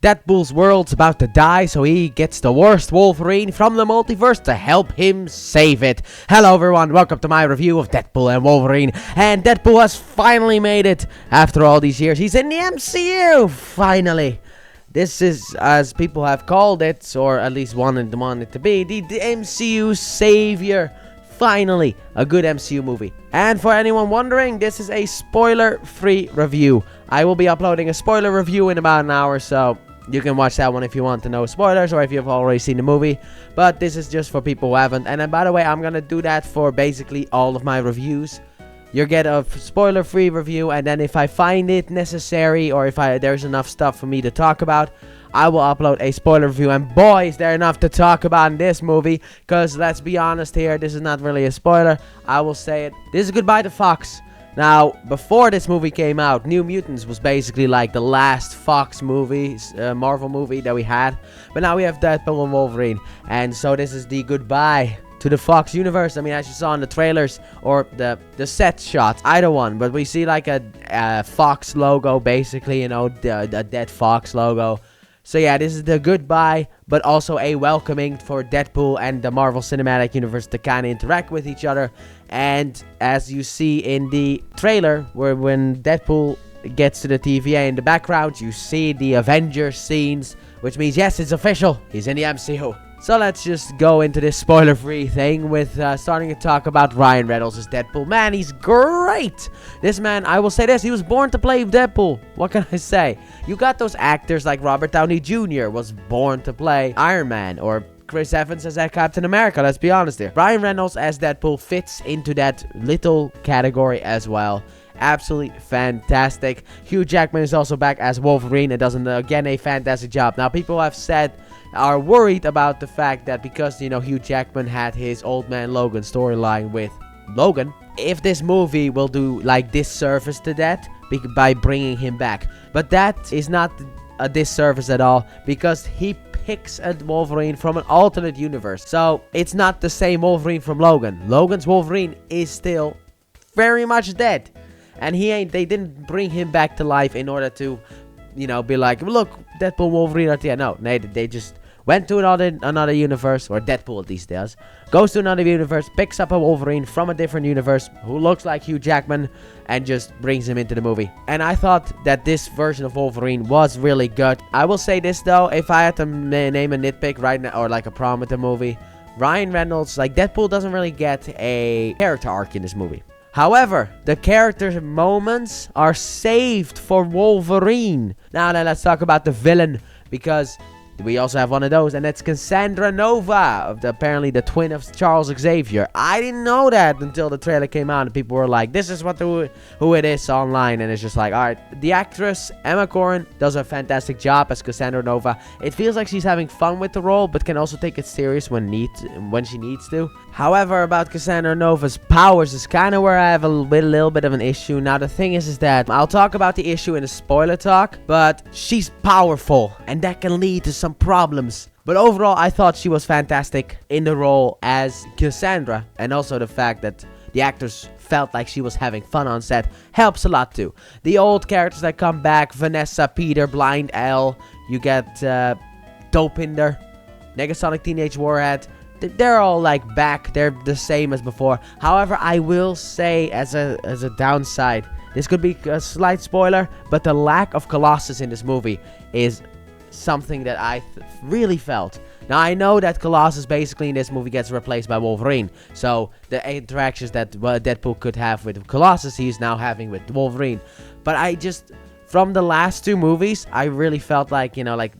Deadpool's world's about to die, so he gets the worst Wolverine from the multiverse to help him save it. Hello everyone, welcome to my review of Deadpool and Wolverine. And Deadpool has finally made it after all these years. He's in the MCU, finally. This is, as people have called it, or at least wanted it to be, the MCU savior. Finally, a good MCU movie. And for anyone wondering, this is a spoiler-free review. I will be uploading a spoiler review in about an hour, so you can watch that one if you want to know spoilers or if you've already seen the movie. But this is just for people who haven't. And then, by the way, I'm going to do that for basically all of my reviews. You'll get a spoiler-free review, and then if I find it necessary or if there's enough stuff for me to talk about, I will upload a spoiler review. And boy, is there enough to talk about in this movie, because let's be honest here, this is not really a spoiler. I will say it. This is Goodbye to Fox. Now, before this movie came out, New Mutants was basically like the last Fox movies, Marvel movie that we had. But now we have Deadpool and Wolverine. And so this is the goodbye to the Fox universe. I mean, as you saw in the trailers or the set shots, either one. But we see like a Fox logo, basically, you know, the dead Fox logo. So yeah, this is the goodbye, but also a welcoming for Deadpool and the Marvel Cinematic Universe to kind of interact with each other. And as you see in the trailer, where when Deadpool gets to the TVA in the background, you see the Avengers scenes, which means yes, it's official, he's in the MCU. So let's just go into this spoiler-free thing with starting to talk about Ryan Reynolds as Deadpool. Man, he's great! This man, I will say this, he was born to play Deadpool. What can I say? You got those actors like Robert Downey Jr. was born to play Iron Man, or Chris Evans as Captain America, let's be honest here. Ryan Reynolds as Deadpool fits into that little category as well. Absolutely fantastic. Hugh Jackman is also back as Wolverine and does, again, a fantastic job. Now, people are worried about the fact that because, you know, Hugh Jackman had his Old Man Logan storyline with Logan, if this movie will do, like, disservice to that by bringing him back. But that is not a disservice at all, because he picks a Wolverine from an alternate universe. So, it's not the same Wolverine from Logan. Logan's Wolverine is still very much dead. And they didn't bring him back to life in order to, you know, be like, look, Deadpool, Wolverine at the end. No, they just went to another universe, or Deadpool at least does, goes to another universe, picks up a Wolverine from a different universe who looks like Hugh Jackman, and just brings him into the movie. And I thought that this version of Wolverine was really good. I will say this though, if I had to name a nitpick right now, or like a problem with the movie, Ryan Reynolds, like Deadpool doesn't really get a character arc in this movie. However, the character moments are saved for Wolverine. Now then, let's talk about the villain, because we also have one of those, and that's Cassandra Nova, apparently the twin of Charles Xavier. I didn't know that until the trailer came out, and people were like, this is who it is online, and it's just like, alright. The actress, Emma Corrin, does a fantastic job as Cassandra Nova. It feels like she's having fun with the role, but can also take it serious when she needs to. However, about Cassandra Nova's powers is kind of where I have a little bit of an issue. Now, the thing is that I'll talk about the issue in the spoiler talk, but she's powerful, and that can lead to some problems. But overall, I thought she was fantastic in the role as Cassandra, and also the fact that the actors felt like she was having fun on set helps a lot too. The old characters that come back, Vanessa, Peter, Blind L, you get Dopinder, Negasonic Teenage Warhead, they're all like back, they're the same as before. However, I will say as a downside, this could be a slight spoiler, but the lack of Colossus in this movie is something that I really felt. Now, I know that Colossus basically in this movie gets replaced by Wolverine. So, the interactions that Deadpool could have with Colossus, he's now having with Wolverine. But from the last two movies, I really felt like, you know, like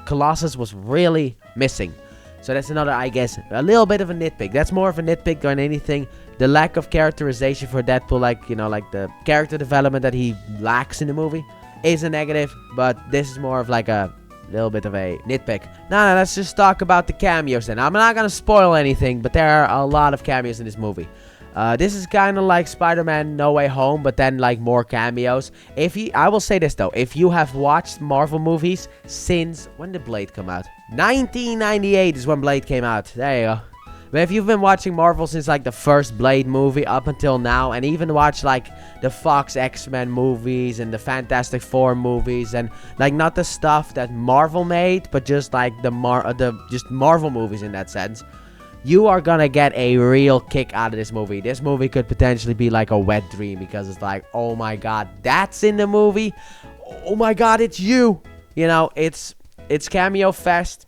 Colossus was really missing. So that's another, I guess, a little bit of a nitpick. That's more of a nitpick than anything. The lack of characterization for Deadpool, like, you know, like the character development that he lacks in the movie, is a negative, but this is more of like a little bit of a nitpick. Now, let's just talk about the cameos then. I'm not gonna spoil anything, but there are a lot of cameos in this movie. This is kind of like Spider-Man No Way Home, but then like more cameos. I will say this though, if you have watched Marvel movies since, when did Blade come out? 1998 is when Blade came out. There you go. But if you've been watching Marvel since like the first Blade movie up until now, and even watch like the Fox X-Men movies and the Fantastic Four movies, and like not the stuff that Marvel made, but just like the Marvel movies in that sense, you are gonna get a real kick out of this movie. This movie could potentially be like a wet dream, because it's like, oh my god, that's in the movie. Oh my god, it's you. You know, it's cameo fest.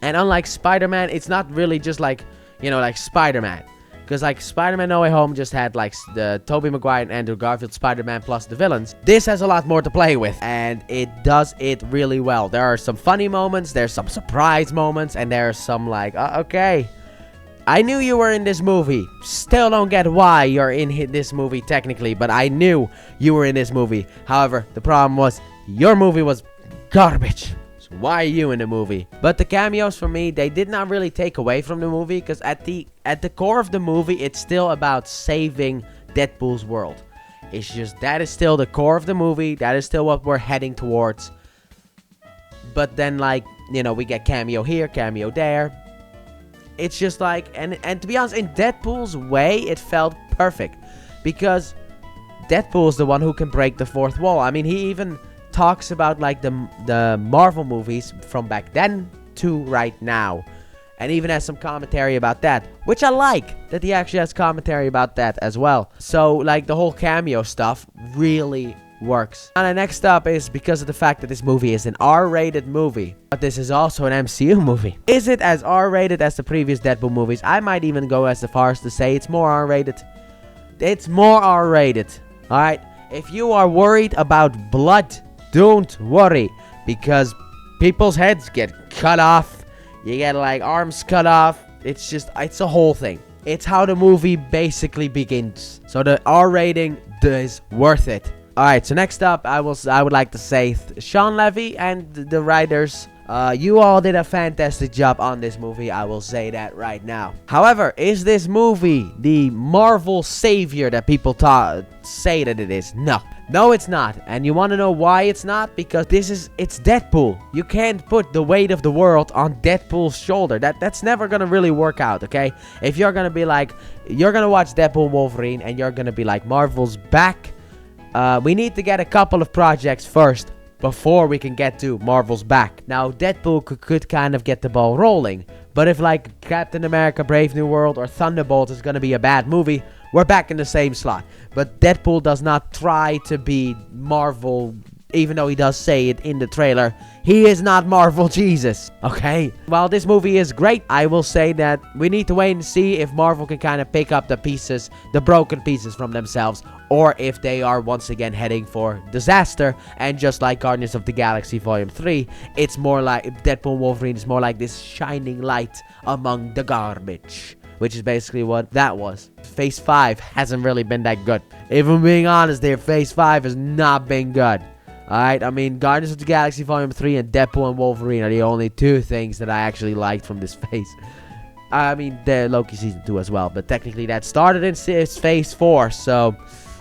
And unlike Spider-Man, it's not really just like, you know, like Spider-Man. Because like Spider-Man No Way Home just had like the Tobey Maguire and Andrew Garfield Spider-Man plus the villains. This has a lot more to play with, and it does it really well. There are some funny moments, there's some surprise moments, and there's some like, okay, I knew you were in this movie. Still don't get why you're in this movie technically, but I knew you were in this movie. However, the problem was your movie was garbage. So why are you in the movie? But the cameos for me, they did not really take away from the movie, because at the core of the movie, it's still about saving Deadpool's world. It's just that is still the core of the movie. That is still what we're heading towards. But then, like, you know, we get cameo here, cameo there. It's just like, and to be honest, in Deadpool's way, it felt perfect, because Deadpool is the one who can break the fourth wall. I mean, he even talks about like the Marvel movies from back then to right now, and even has some commentary about that, which I like that he actually has commentary about that as well. So like the whole cameo stuff really works. And the next up is because of the fact that this movie is an R-rated movie, but this is also an MCU movie. Is it as R-rated as the previous Deadpool movies? I might even go as far as to say it's more R-rated. It's more R-rated. Alright, if you are worried about blood, don't worry, because people's heads get cut off. You get like arms cut off. It's a whole thing. It's how the movie basically begins. So the R rating is worth it. Alright, so next up, I would like to say Sean Levy and the writers, you all did a fantastic job on this movie. I will say that right now. However, is this movie the Marvel savior that people say that it is? No. No, it's not. And you want to know why it's not? Because it's Deadpool. You can't put the weight of the world on Deadpool's shoulder. That's never gonna really work out, okay? If you're gonna be like, you're gonna watch Deadpool Wolverine and you're gonna be like, Marvel's back. We need to get a couple of projects first before we can get to Marvel's back. Now, Deadpool could kind of get the ball rolling. But if like Captain America Brave New World or Thunderbolt is gonna be a bad movie, we're back in the same slot. But Deadpool does not try to be Marvel, even though he does say it in the trailer. He is not Marvel Jesus, okay? While this movie is great, I will say that we need to wait and see if Marvel can kind of pick up the pieces, the broken pieces from themselves, or if they are once again heading for disaster. And just like Guardians of the Galaxy Volume 3, it's more like Deadpool Wolverine is more like this shining light among the garbage, which is basically what that was. Phase 5 hasn't really been that good. If I'm being honest there, Phase 5 has not been good. Alright, I mean, Guardians of the Galaxy Volume 3 and Deadpool and Wolverine are the only two things that I actually liked from this phase. I mean, the Loki Season 2 as well, but technically that started in Phase 4, so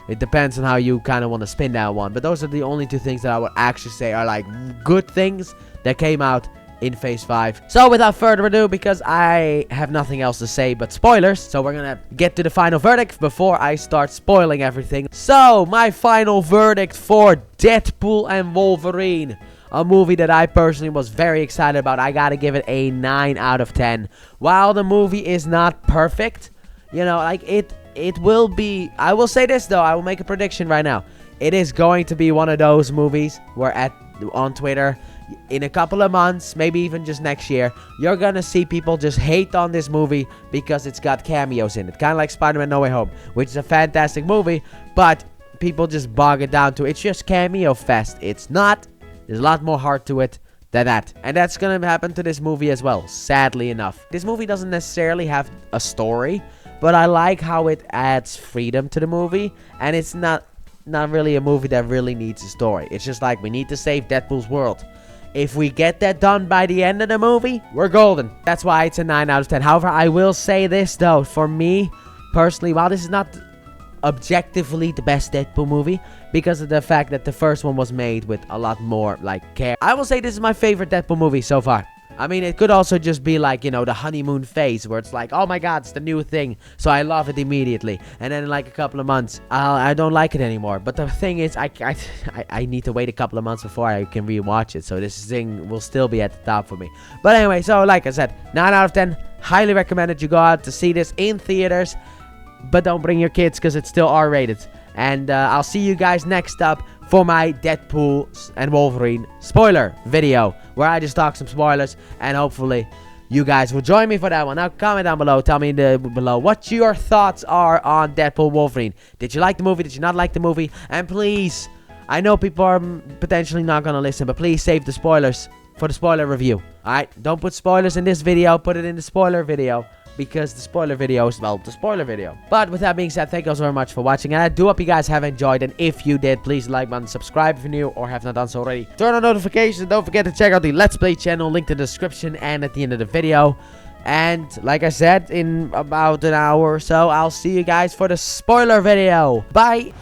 it depends on how you kind of want to spin that one. But those are the only two things that I would actually say are like good things that came out in Phase 5. So without further ado, because I have nothing else to say but spoilers, so we're gonna get to the final verdict before I start spoiling everything. So my final verdict for Deadpool and Wolverine, a movie that I personally was very excited about. I gotta give it a 9 out of 10. While the movie is not perfect, you know, like it will be, I will say this though, I will make a prediction right now. It is going to be one of those movies where on Twitter, in a couple of months, maybe even just next year, you're gonna see people just hate on this movie because it's got cameos in it. Kind of like Spider-Man No Way Home, which is a fantastic movie, but people just bog it down to it's just cameo fest. It's not. There's a lot more heart to it than that. And that's gonna happen to this movie as well, sadly enough. This movie doesn't necessarily have a story, but I like how it adds freedom to the movie, and it's not really a movie that really needs a story. It's just like, we need to save Deadpool's world. If we get that done by the end of the movie, we're golden. That's why it's a 9 out of 10. However, I will say this though, for me personally, while this is not objectively the best Deadpool movie, because of the fact that the first one was made with a lot more like care, I will say this is my favorite Deadpool movie so far. I mean, it could also just be like, you know, the honeymoon phase where it's like, oh my god, it's the new thing, so I love it immediately. And then in like a couple of months, I don't like it anymore. But the thing is, I need to wait a couple of months before I can rewatch it. So this thing will still be at the top for me. But anyway, so like I said, 9 out of 10. Highly recommended you go out to see this in theaters. But don't bring your kids because it's still R-rated. And I'll see you guys next up for my Deadpool and Wolverine spoiler video, where I just talk some spoilers, and hopefully you guys will join me for that one. Now comment down below, tell me below what your thoughts are on Deadpool Wolverine. Did you like the movie? Did you not like the movie? And please, I know people are potentially not gonna listen, but please save the spoilers for the spoiler review. Alright, don't put spoilers in this video, put it in the spoiler video, because the spoiler video is, well, the spoiler video. But with that being said, thank you all so very much for watching, and I do hope you guys have enjoyed. And if you did, please like button, subscribe if you're new or have not done so already, turn on notifications, and don't forget to check out the Let's Play channel, linked in the description and at the end of the video. And like I said, in about an hour or so, I'll see you guys for the spoiler video. Bye!